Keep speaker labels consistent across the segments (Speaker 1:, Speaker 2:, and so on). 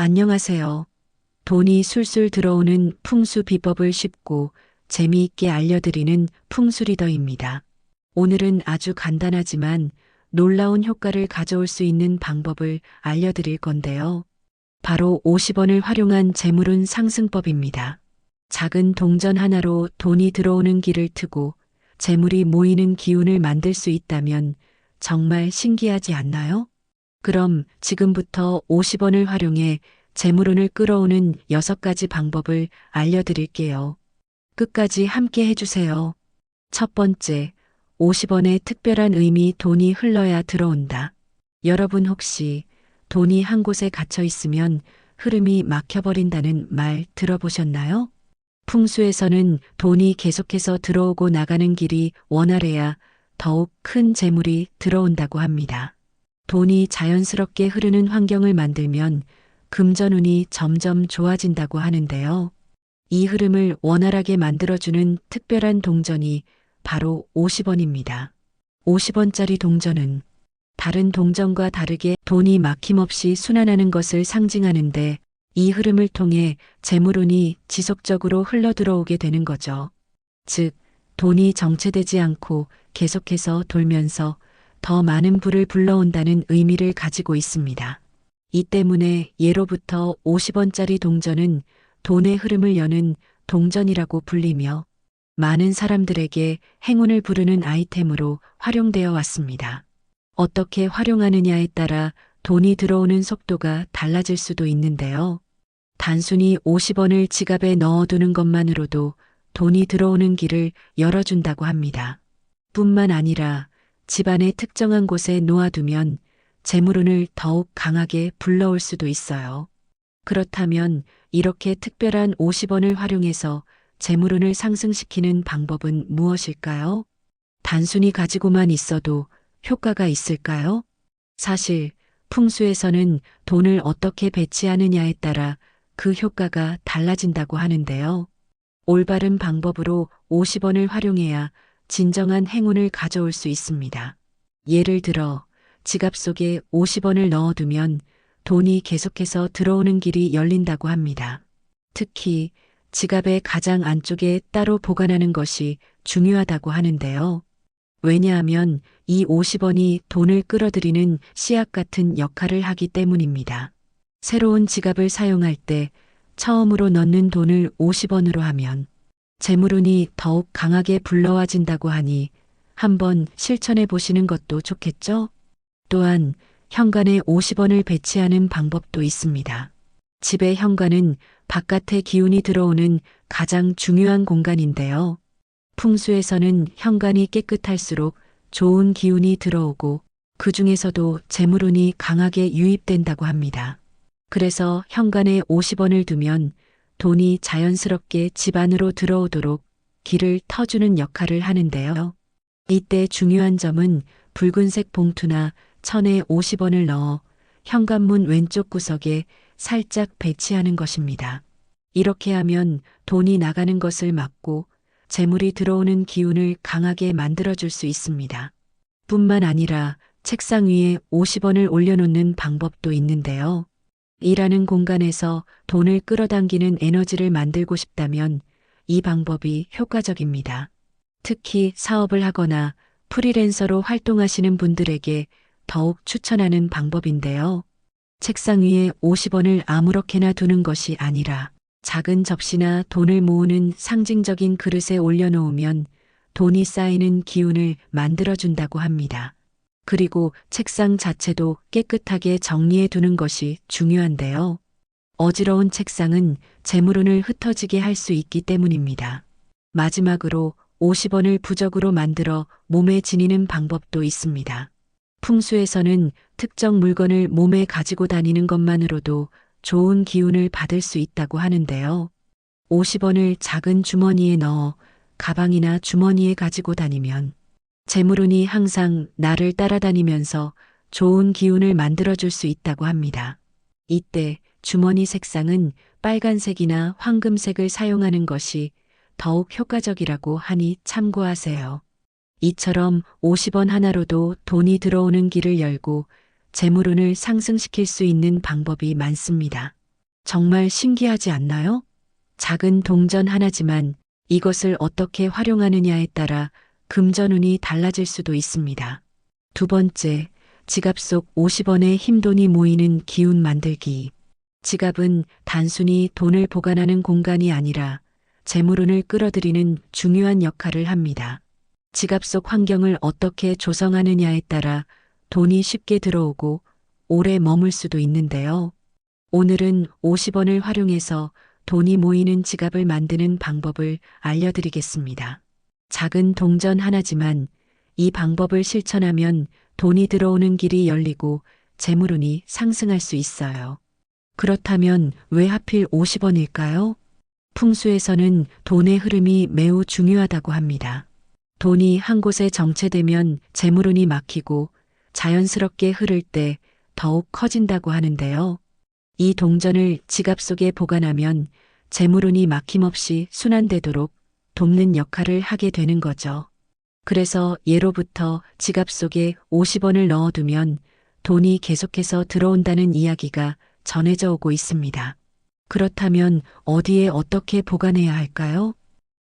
Speaker 1: 안녕하세요. 돈이 술술 들어오는 풍수 비법을 쉽고 재미있게 알려드리는 풍수리더입니다. 오늘은 아주 간단하지만 놀라운 효과를 가져올 수 있는 방법을 알려드릴 건데요. 바로 50원을 활용한 재물운 상승법입니다. 작은 동전 하나로 돈이 들어오는 길을 트고 재물이 모이는 기운을 만들 수 있다면 정말 신기하지 않나요? 그럼 지금부터 50원을 활용해 재물운을 끌어오는 6가지 방법을 알려드릴게요. 끝까지 함께 해주세요. 첫 번째, 50원의 특별한 의미 돈이 흘러야 들어온다. 여러분 혹시 돈이 한 곳에 갇혀 있으면 흐름이 막혀버린다는 말 들어보셨나요? 풍수에서는 돈이 계속해서 들어오고 나가는 길이 원활해야 더욱 큰 재물이 들어온다고 합니다. 돈이 자연스럽게 흐르는 환경을 만들면 금전운이 점점 좋아진다고 하는데요. 이 흐름을 원활하게 만들어주는 특별한 동전이 바로 50원입니다. 50원짜리 동전은 다른 동전과 다르게 돈이 막힘없이 순환하는 것을 상징하는데 이 흐름을 통해 재물운이 지속적으로 흘러들어오게 되는 거죠. 즉, 돈이 정체되지 않고 계속해서 돌면서 더 많은 부를 불러온다는 의미를 가지고 있습니다. 이 때문에 예로부터 50원짜리 동전은 돈의 흐름을 여는 동전이라고 불리며 많은 사람들에게 행운을 부르는 아이템으로 활용되어 왔습니다. 어떻게 활용하느냐에 따라 돈이 들어오는 속도가 달라질 수도 있는데요. 단순히 50원을 지갑에 넣어두는 것만으로도 돈이 들어오는 길을 열어준다고 합니다. 뿐만 아니라 집안의 특정한 곳에 놓아두면 재물운을 더욱 강하게 불러올 수도 있어요. 그렇다면 이렇게 특별한 50원을 활용해서 재물운을 상승시키는 방법은 무엇일까요? 단순히 가지고만 있어도 효과가 있을까요? 사실 풍수에서는 돈을 어떻게 배치하느냐에 따라 그 효과가 달라진다고 하는데요. 올바른 방법으로 50원을 활용해야 진정한 행운을 가져올 수 있습니다. 예를 들어 지갑 속에 50원을 넣어두면 돈이 계속해서 들어오는 길이 열린다고 합니다. 특히 지갑의 가장 안쪽에 따로 보관하는 것이 중요하다고 하는데요. 왜냐하면 이 50원이 돈을 끌어들이는 씨앗 같은 역할을 하기 때문입니다. 새로운 지갑을 사용할 때 처음으로 넣는 돈을 50원으로 하면 재물운이 더욱 강하게 불러와진다고 하니 한번 실천해 보시는 것도 좋겠죠? 또한 현관에 50원을 배치하는 방법도 있습니다. 집의 현관은 바깥의 기운이 들어오는 가장 중요한 공간인데요. 풍수에서는 현관이 깨끗할수록 좋은 기운이 들어오고 그 중에서도 재물운이 강하게 유입된다고 합니다. 그래서 현관에 50원을 두면 돈이 자연스럽게 집 안으로 들어오도록 길을 터주는 역할을 하는데요. 이때 중요한 점은 붉은색 봉투나 천에 50원을 넣어 현관문 왼쪽 구석에 살짝 배치하는 것입니다. 이렇게 하면 돈이 나가는 것을 막고 재물이 들어오는 기운을 강하게 만들어줄 수 있습니다. 뿐만 아니라 책상 위에 50원을 올려놓는 방법도 있는데요. 일하는 공간에서 돈을 끌어당기는 에너지를 만들고 싶다면 이 방법이 효과적입니다. 특히 사업을 하거나 프리랜서로 활동하시는 분들에게 더욱 추천하는 방법인데요. 책상 위에 50원을 아무렇게나 두는 것이 아니라 작은 접시나 돈을 모으는 상징적인 그릇에 올려놓으면 돈이 쌓이는 기운을 만들어준다고 합니다. 그리고 책상 자체도 깨끗하게 정리해 두는 것이 중요한데요. 어지러운 책상은 재물운을 흩어지게 할 수 있기 때문입니다. 마지막으로 50원을 부적으로 만들어 몸에 지니는 방법도 있습니다. 풍수에서는 특정 물건을 몸에 가지고 다니는 것만으로도 좋은 기운을 받을 수 있다고 하는데요. 50원을 작은 주머니에 넣어 가방이나 주머니에 가지고 다니면 재물운이 항상 나를 따라다니면서 좋은 기운을 만들어줄 수 있다고 합니다. 이때 주머니 색상은 빨간색이나 황금색을 사용하는 것이 더욱 효과적이라고 하니 참고하세요. 이처럼 50원 하나로도 돈이 들어오는 길을 열고 재물운을 상승시킬 수 있는 방법이 많습니다. 정말 신기하지 않나요? 작은 동전 하나지만 이것을 어떻게 활용하느냐에 따라 금전운이 달라질 수도 있습니다. 두 번째, 지갑 속 50원의 힘돈이 모이는 기운 만들기. 지갑은 단순히 돈을 보관하는 공간이 아니라 재물운을 끌어들이는 중요한 역할을 합니다. 지갑 속 환경을 어떻게 조성하느냐에 따라 돈이 쉽게 들어오고 오래 머물 수도 있는데요. 오늘은 50원을 활용해서 돈이 모이는 지갑을 만드는 방법을 알려드리겠습니다. 작은 동전 하나지만 이 방법을 실천하면 돈이 들어오는 길이 열리고 재물운이 상승할 수 있어요. 그렇다면 왜 하필 50원일까요? 풍수에서는 돈의 흐름이 매우 중요하다고 합니다. 돈이 한 곳에 정체되면 재물운이 막히고 자연스럽게 흐를 때 더욱 커진다고 하는데요. 이 동전을 지갑 속에 보관하면 재물운이 막힘없이 순환되도록 돕는 역할을 하게 되는 거죠. 그래서 예로부터 지갑 속에 50원을 넣어두면 돈이 계속해서 들어온다는 이야기가 전해져 오고 있습니다. 그렇다면 어디에 어떻게 보관해야 할까요?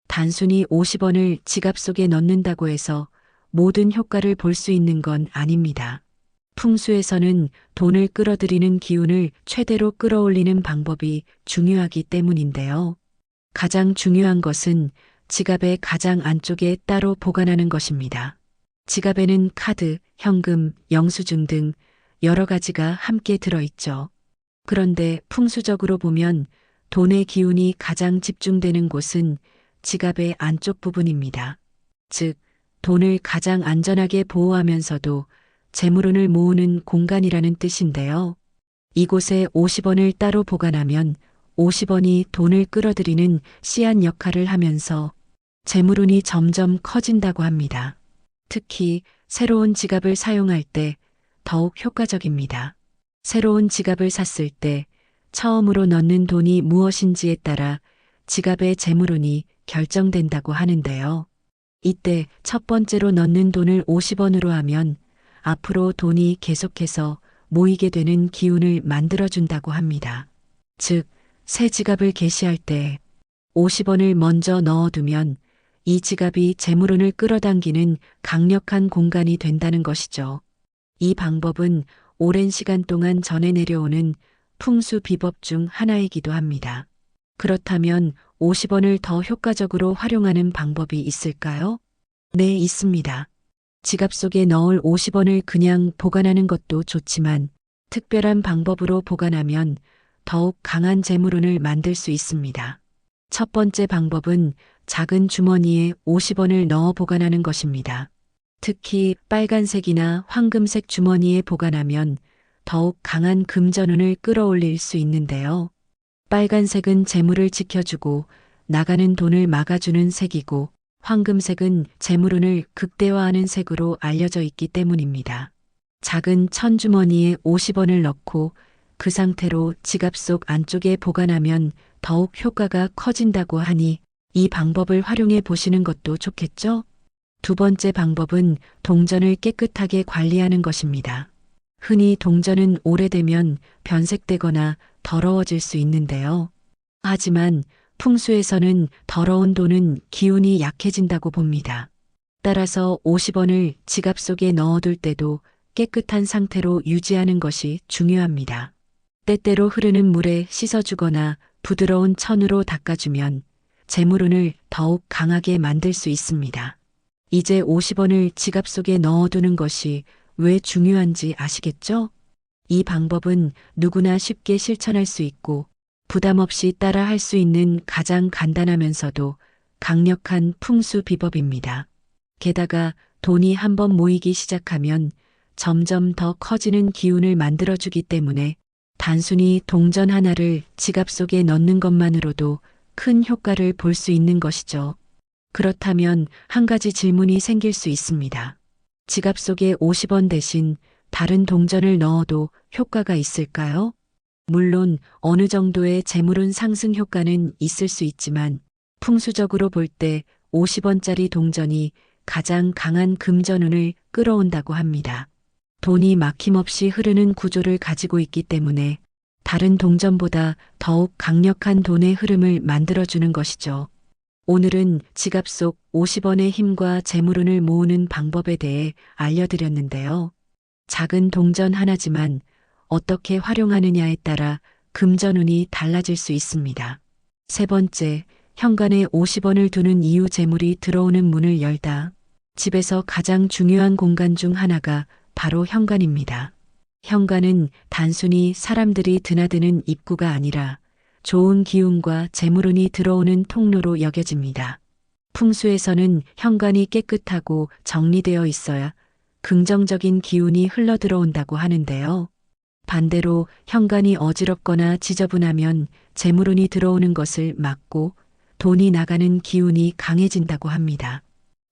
Speaker 1: 단순히 50원을 지갑 속에 넣는다고 해서 모든 효과를 볼 수 있는 건 아닙니다. 풍수에서는 돈을 끌어들이는 기운을 최대로 끌어올리는 방법이 중요하기 때문인데요. 가장 중요한 것은 지갑의 가장 안쪽에 따로 보관하는 것입니다. 지갑에는 카드, 현금, 영수증 등 여러 가지가 함께 들어있죠. 그런데 풍수적으로 보면 돈의 기운이 가장 집중되는 곳은 지갑의 안쪽 부분입니다. 즉, 돈을 가장 안전하게 보호하면서도 재물운을 모으는 공간이라는 뜻인데요. 이곳에 50원을 따로 보관하면 50원이 돈을 끌어들이는 씨앗 역할을 하면서 재물운이 점점 커진다고 합니다. 특히 새로운 지갑을 사용할 때 더욱 효과적입니다. 새로운 지갑을 샀을 때 처음으로 넣는 돈이 무엇인지에 따라 지갑의 재물운이 결정된다고 하는데요. 이때 첫 번째로 넣는 돈을 50원으로 하면 앞으로 돈이 계속해서 모이게 되는 기운을 만들어준다고 합니다. 즉, 새 지갑을 개시할 때 50원을 먼저 넣어두면 이 지갑이 재물운을 끌어당기는 강력한 공간이 된다는 것이죠. 이 방법은 오랜 시간 동안 전해 내려오는 풍수 비법 중 하나이기도 합니다. 그렇다면 50원을 더 효과적으로 활용하는 방법이 있을까요? 네, 있습니다. 지갑 속에 넣을 50원을 그냥 보관하는 것도 좋지만 특별한 방법으로 보관하면 더욱 강한 재물운을 만들 수 있습니다. 첫 번째 방법은 작은 주머니에 50원을 넣어 보관하는 것입니다. 특히 빨간색이나 황금색 주머니에 보관하면 더욱 강한 금전운을 끌어올릴 수 있는데요. 빨간색은 재물을 지켜주고 나가는 돈을 막아주는 색이고 황금색은 재물운을 극대화하는 색으로 알려져 있기 때문입니다. 작은 천주머니에 50원을 넣고 그 상태로 지갑 속 안쪽에 보관하면 더욱 효과가 커진다고 하니 이 방법을 활용해 보시는 것도 좋겠죠? 두 번째 방법은 동전을 깨끗하게 관리하는 것입니다. 흔히 동전은 오래되면 변색되거나 더러워질 수 있는데요. 하지만 풍수에서는 더러운 돈은 기운이 약해진다고 봅니다. 따라서 50원을 지갑 속에 넣어둘 때도 깨끗한 상태로 유지하는 것이 중요합니다. 때때로 흐르는 물에 씻어주거나 부드러운 천으로 닦아주면 재물운을 더욱 강하게 만들 수 있습니다. 이제 50원을 지갑 속에 넣어두는 것이 왜 중요한지 아시겠죠? 이 방법은 누구나 쉽게 실천할 수 있고 부담 없이 따라 할 수 있는 가장 간단하면서도 강력한 풍수 비법입니다. 게다가 돈이 한번 모이기 시작하면 점점 더 커지는 기운을 만들어주기 때문에 단순히 동전 하나를 지갑 속에 넣는 것만으로도 큰 효과를 볼 수 있는 것이죠. 그렇다면 한 가지 질문이 생길 수 있습니다. 지갑 속에 50원 대신 다른 동전을 넣어도 효과가 있을까요? 물론 어느 정도의 재물운 상승 효과는 있을 수 있지만 풍수적으로 볼 때 50원짜리 동전이 가장 강한 금전운을 끌어온다고 합니다. 돈이 막힘없이 흐르는 구조를 가지고 있기 때문에 다른 동전보다 더욱 강력한 돈의 흐름을 만들어주는 것이죠. 오늘은 지갑 속 50원의 힘과 재물운을 모으는 방법에 대해 알려드렸는데요. 작은 동전 하나지만 어떻게 활용하느냐에 따라 금전운이 달라질 수 있습니다. 세 번째, 현관에 50원을 두는 이유. 재물이 들어오는 문을 열다. 집에서 가장 중요한 공간 중 하나가 바로 현관입니다. 현관은 단순히 사람들이 드나드는 입구가 아니라 좋은 기운과 재물운이 들어오는 통로로 여겨집니다. 풍수에서는 현관이 깨끗하고 정리되어 있어야 긍정적인 기운이 흘러들어온다고 하는데요. 반대로 현관이 어지럽거나 지저분하면 재물운이 들어오는 것을 막고 돈이 나가는 기운이 강해진다고 합니다.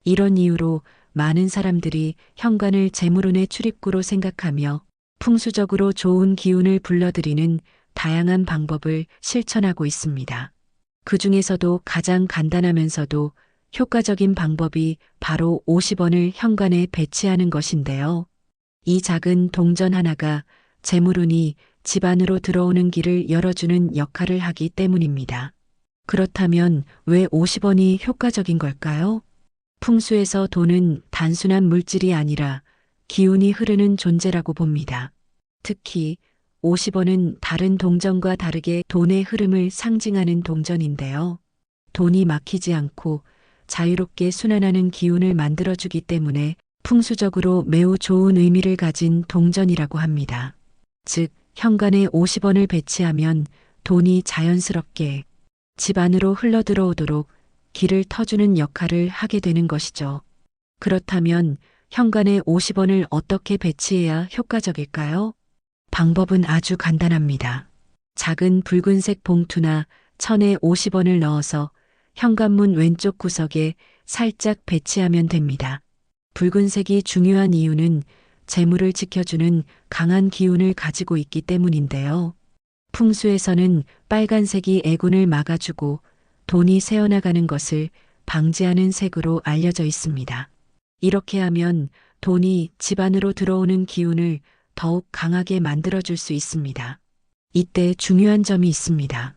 Speaker 1: 이런 이유로 많은 사람들이 현관을 재물운의 출입구로 생각하며 풍수적으로 좋은 기운을 불러들이는 다양한 방법을 실천하고 있습니다. 그 중에서도 가장 간단하면서도 효과적인 방법이 바로 50원을 현관에 배치하는 것인데요. 이 작은 동전 하나가 재물운이 집 안으로 들어오는 길을 열어주는 역할을 하기 때문입니다. 그렇다면 왜 50원이 효과적인 걸까요? 풍수에서 돈은 단순한 물질이 아니라 기운이 흐르는 존재라고 봅니다. 특히 50원은 다른 동전과 다르게 돈의 흐름을 상징하는 동전인데요. 돈이 막히지 않고 자유롭게 순환하는 기운을 만들어주기 때문에 풍수적으로 매우 좋은 의미를 가진 동전이라고 합니다. 즉, 현관에 50원을 배치하면 돈이 자연스럽게 집 안으로 흘러들어오도록 길을 터주는 역할을 하게 되는 것이죠. 그렇다면 현관에 50원을 어떻게 배치해야 효과적일까요? 방법은 아주 간단합니다. 작은 붉은색 봉투나 천에 50원을 넣어서 현관문 왼쪽 구석에 살짝 배치하면 됩니다. 붉은색이 중요한 이유는 재물을 지켜주는 강한 기운을 가지고 있기 때문인데요. 풍수에서는 빨간색이 애군을 막아주고 돈이 새어나가는 것을 방지하는 색으로 알려져 있습니다. 이렇게 하면 돈이 집 안으로 들어오는 기운을 더욱 강하게 만들어줄 수 있습니다. 이때 중요한 점이 있습니다.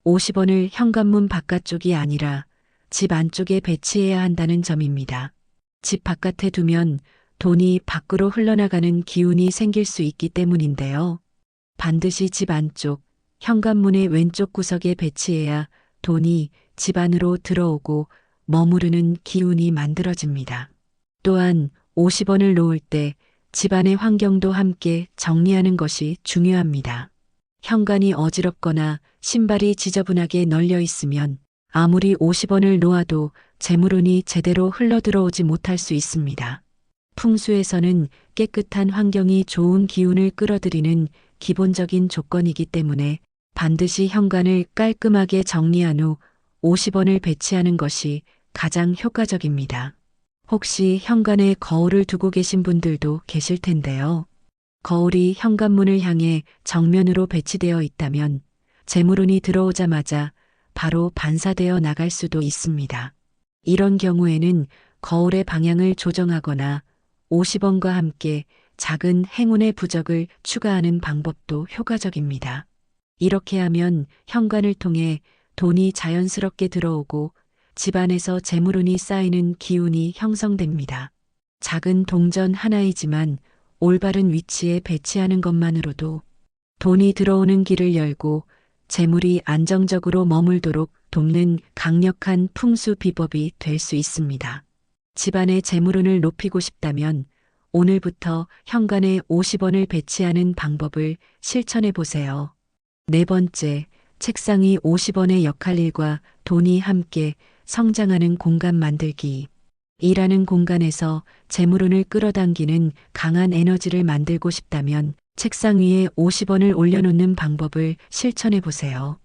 Speaker 1: 50원을 현관문 바깥쪽이 아니라 집 안쪽에 배치해야 한다는 점입니다. 집 바깥에 두면 돈이 밖으로 흘러나가는 기운이 생길 수 있기 때문인데요. 반드시 집 안쪽, 현관문의 왼쪽 구석에 배치해야 돈이 집 안으로 들어오고 머무르는 기운이 만들어집니다. 또한 50원을 놓을 때 집안의 환경도 함께 정리하는 것이 중요합니다. 현관이 어지럽거나 신발이 지저분하게 널려 있으면 아무리 50원을 놓아도 재물운이 제대로 흘러들어오지 못할 수 있습니다. 풍수에서는 깨끗한 환경이 좋은 기운을 끌어들이는 기본적인 조건이기 때문에 반드시 현관을 깔끔하게 정리한 후 50원을 배치하는 것이 가장 효과적입니다. 혹시 현관에 거울을 두고 계신 분들도 계실 텐데요. 거울이 현관문을 향해 정면으로 배치되어 있다면 재물운이 들어오자마자 바로 반사되어 나갈 수도 있습니다. 이런 경우에는 거울의 방향을 조정하거나 50원과 함께 작은 행운의 부적을 추가하는 방법도 효과적입니다. 이렇게 하면 현관을 통해 돈이 자연스럽게 들어오고 집안에서 재물운이 쌓이는 기운이 형성됩니다. 작은 동전 하나이지만 올바른 위치에 배치하는 것만으로도 돈이 들어오는 길을 열고 재물이 안정적으로 머물도록 돕는 강력한 풍수 비법이 될 수 있습니다. 집안의 재물운을 높이고 싶다면 오늘부터 현관에 50원을 배치하는 방법을 실천해 보세요. 네 번째, 책상이 50원의 역할일과 돈이 함께 성장하는 공간 만들기. 일하는 공간에서 재물운을 끌어당기는 강한 에너지를 만들고 싶다면 책상 위에 50원을 올려놓는 방법을 실천해 보세요.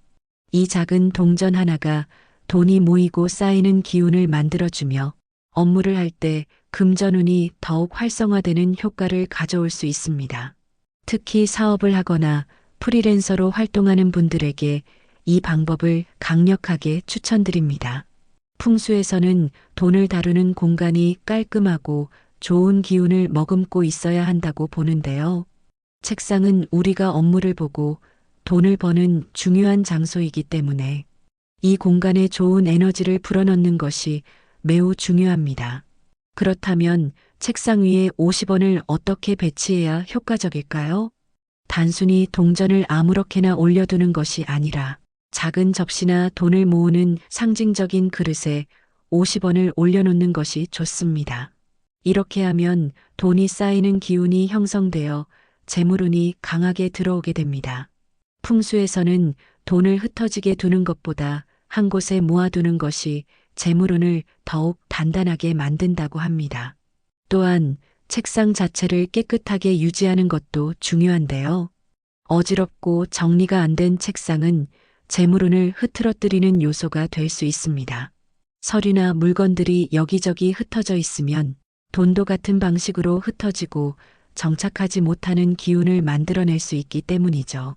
Speaker 1: 이 작은 동전 하나가 돈이 모이고 쌓이는 기운을 만들어주며 업무를 할 때 금전운이 더욱 활성화되는 효과를 가져올 수 있습니다. 특히 사업을 하거나 프리랜서로 활동하는 분들에게 이 방법을 강력하게 추천드립니다. 풍수에서는 돈을 다루는 공간이 깔끔하고 좋은 기운을 머금고 있어야 한다고 보는데요. 책상은 우리가 업무를 보고 돈을 버는 중요한 장소이기 때문에 이 공간에 좋은 에너지를 불어넣는 것이 매우 중요합니다. 그렇다면 책상 위에 50원을 어떻게 배치해야 효과적일까요? 단순히 동전을 아무렇게나 올려두는 것이 아니라 작은 접시나 돈을 모으는 상징적인 그릇에 50원을 올려놓는 것이 좋습니다. 이렇게 하면 돈이 쌓이는 기운이 형성되어 재물운이 강하게 들어오게 됩니다. 풍수에서는 돈을 흩어지게 두는 것보다 한 곳에 모아두는 것이 재물운을 더욱 단단하게 만든다고 합니다. 또한 책상 자체를 깨끗하게 유지하는 것도 중요한데요. 어지럽고 정리가 안 된 책상은 재물운을 흐트러뜨리는 요소가 될 수 있습니다. 서류나 물건들이 여기저기 흩어져 있으면 돈도 같은 방식으로 흩어지고 정착하지 못하는 기운을 만들어낼 수 있기 때문이죠.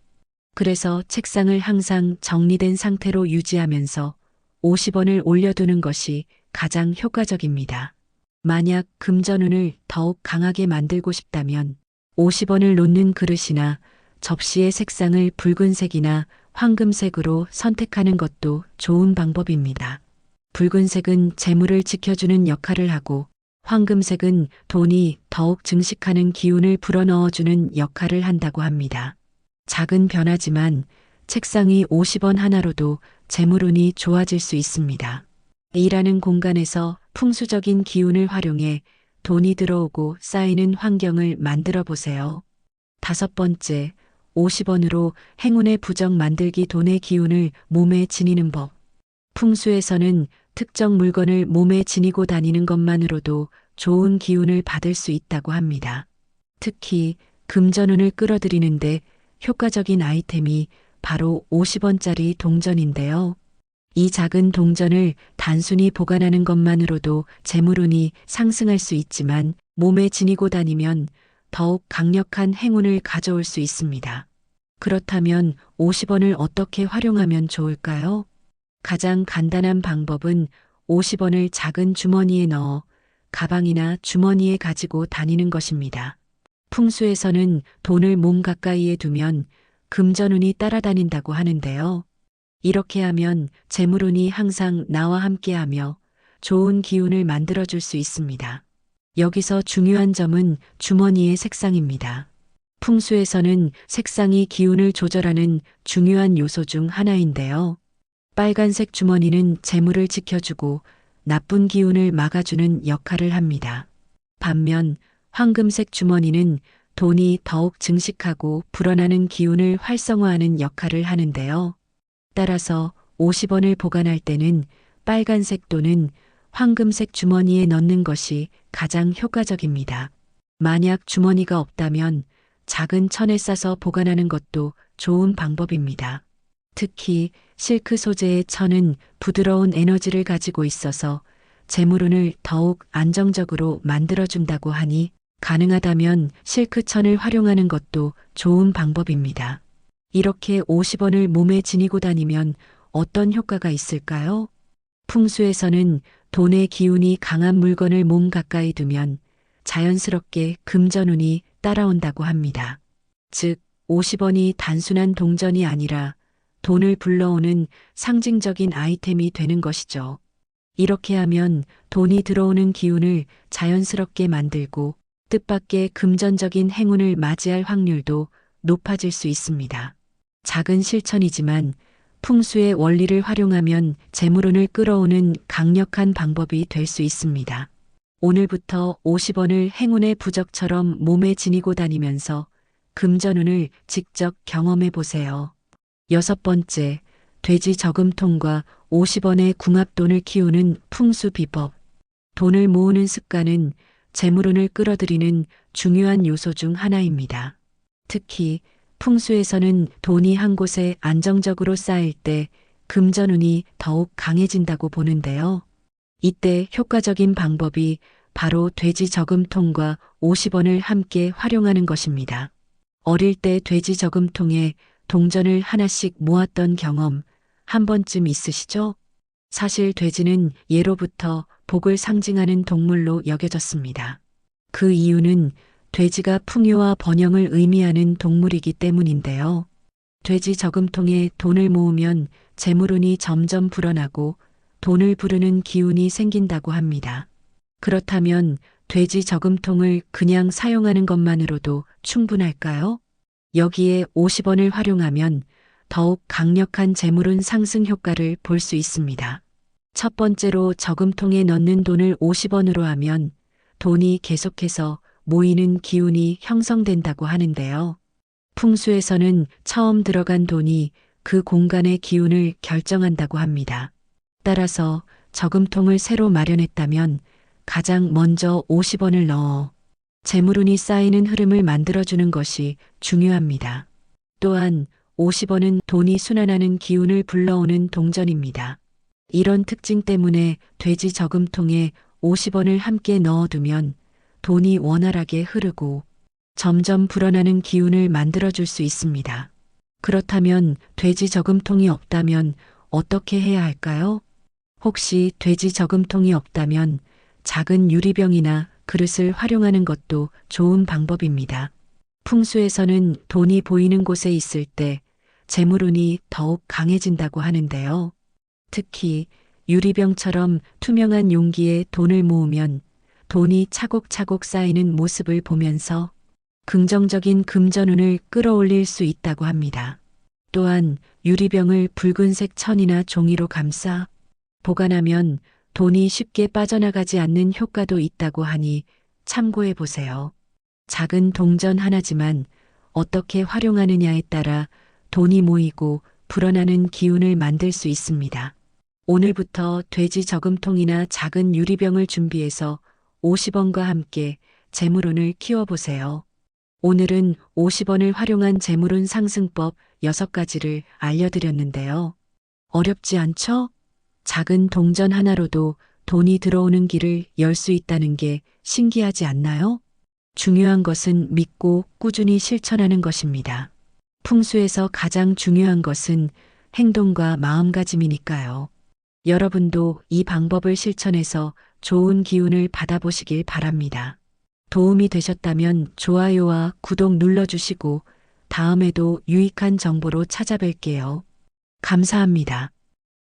Speaker 1: 그래서 책상을 항상 정리된 상태로 유지하면서 50원을 올려두는 것이 가장 효과적입니다. 만약 금전운을 더욱 강하게 만들고 싶다면 50원을 놓는 그릇이나 접시의 색상을 붉은색이나 황금색으로 선택하는 것도 좋은 방법입니다. 붉은색은 재물을 지켜주는 역할을 하고 황금색은 돈이 더욱 증식하는 기운을 불어넣어주는 역할을 한다고 합니다. 작은 변화지만 책상이 50원 하나로도 재물운이 좋아질 수 있습니다. 일하는 공간에서 풍수적인 기운을 활용해 돈이 들어오고 쌓이는 환경을 만들어 보세요. 5번째, 50원으로 행운의 부적 만들기. 돈의 기운을 몸에 지니는 법. 풍수에서는 특정 물건을 몸에 지니고 다니는 것만으로도 좋은 기운을 받을 수 있다고 합니다. 특히 금전운을 끌어들이는데 효과적인 아이템이 바로 50원짜리 동전인데요. 이 작은 동전을 단순히 보관하는 것만으로도 재물운이 상승할 수 있지만 몸에 지니고 다니면 더욱 강력한 행운을 가져올 수 있습니다. 그렇다면 50원을 어떻게 활용하면 좋을까요? 가장 간단한 방법은 50원을 작은 주머니에 넣어 가방이나 주머니에 가지고 다니는 것입니다. 풍수에서는 돈을 몸 가까이에 두면 금전운이 따라다닌다고 하는데요. 이렇게 하면 재물운이 항상 나와 함께하며 좋은 기운을 만들어줄 수 있습니다. 여기서 중요한 점은 주머니의 색상입니다. 풍수에서는 색상이 기운을 조절하는 중요한 요소 중 하나인데요. 빨간색 주머니는 재물을 지켜주고 나쁜 기운을 막아주는 역할을 합니다. 반면 황금색 주머니는 돈이 더욱 증식하고 불어나는 기운을 활성화하는 역할을 하는데요. 따라서 50원을 보관할 때는 빨간색 또는 황금색 주머니에 넣는 것이 가장 효과적입니다. 만약 주머니가 없다면 작은 천에 싸서 보관하는 것도 좋은 방법입니다. 특히 실크 소재의 천은 부드러운 에너지를 가지고 있어서 재물운을 더욱 안정적으로 만들어준다고 하니 가능하다면 실크 천을 활용하는 것도 좋은 방법입니다. 이렇게 50원을 몸에 지니고 다니면 어떤 효과가 있을까요? 풍수에서는 돈의 기운이 강한 물건을 몸 가까이 두면 자연스럽게 금전운이 따라온다고 합니다. 즉, 50원이 단순한 동전이 아니라 돈을 불러오는 상징적인 아이템이 되는 것이죠. 이렇게 하면 돈이 들어오는 기운을 자연스럽게 만들고 뜻밖의 금전적인 행운을 맞이할 확률도 높아질 수 있습니다. 작은 실천이지만 풍수의 원리를 활용하면 재물운을 끌어오는 강력한 방법이 될 수 있습니다. 오늘부터 50원을 행운의 부적처럼 몸에 지니고 다니면서 금전운을 직접 경험해 보세요. 6번째, 돼지 저금통과 50원의 궁합돈을 키우는 풍수 비법. 돈을 모으는 습관은 재물운을 끌어들이는 중요한 요소 중 하나입니다. 특히 풍수에서는 돈이 한 곳에 안정적으로 쌓일 때 금전운이 더욱 강해진다고 보는데요. 이때 효과적인 방법이 바로 돼지 저금통과 50원을 함께 활용하는 것입니다. 어릴 때 돼지 저금통에 동전을 하나씩 모았던 경험 한 번쯤 있으시죠? 사실 돼지는 예로부터 복을 상징하는 동물로 여겨졌습니다. 그 이유는 돼지가 풍요와 번영을 의미하는 동물이기 때문인데요. 돼지 저금통에 돈을 모으면 재물운이 점점 불어나고 돈을 부르는 기운이 생긴다고 합니다. 그렇다면 돼지 저금통을 그냥 사용하는 것만으로도 충분할까요? 여기에 50원을 활용하면 더욱 강력한 재물운 상승 효과를 볼 수 있습니다. 첫 번째로 저금통에 넣는 돈을 50원으로 하면 돈이 계속해서 모이는 기운이 형성된다고 하는데요. 풍수에서는 처음 들어간 돈이 그 공간의 기운을 결정한다고 합니다. 따라서 저금통을 새로 마련했다면 가장 먼저 50원을 넣어 재물운이 쌓이는 흐름을 만들어주는 것이 중요합니다. 또한 50원은 돈이 순환하는 기운을 불러오는 동전입니다. 이런 특징 때문에 돼지 저금통에 50원을 함께 넣어두면 돈이 원활하게 흐르고 점점 불어나는 기운을 만들어줄 수 있습니다. 그렇다면 돼지 저금통이 없다면 어떻게 해야 할까요? 혹시 돼지 저금통이 없다면 작은 유리병이나 그릇을 활용하는 것도 좋은 방법입니다. 풍수에서는 돈이 보이는 곳에 있을 때 재물운이 더욱 강해진다고 하는데요. 특히 유리병처럼 투명한 용기에 돈을 모으면 돈이 차곡차곡 쌓이는 모습을 보면서 긍정적인 금전운을 끌어올릴 수 있다고 합니다. 또한 유리병을 붉은색 천이나 종이로 감싸 보관하면 돈이 쉽게 빠져나가지 않는 효과도 있다고 하니 참고해 보세요. 작은 동전 하나지만 어떻게 활용하느냐에 따라 돈이 모이고 불어나는 기운을 만들 수 있습니다. 오늘부터 돼지 저금통이나 작은 유리병을 준비해서 50원과 함께 재물운을 키워보세요. 오늘은 50원을 활용한 재물운 상승법 6가지를 알려드렸는데요. 어렵지 않죠? 작은 동전 하나로도 돈이 들어오는 길을 열 수 있다는 게 신기하지 않나요? 중요한 것은 믿고 꾸준히 실천하는 것입니다. 풍수에서 가장 중요한 것은 행동과 마음가짐이니까요. 여러분도 이 방법을 실천해서 좋은 기운을 받아보시길 바랍니다. 도움이 되셨다면 좋아요와 구독 눌러주시고 다음에도 유익한 정보로 찾아뵐게요. 감사합니다.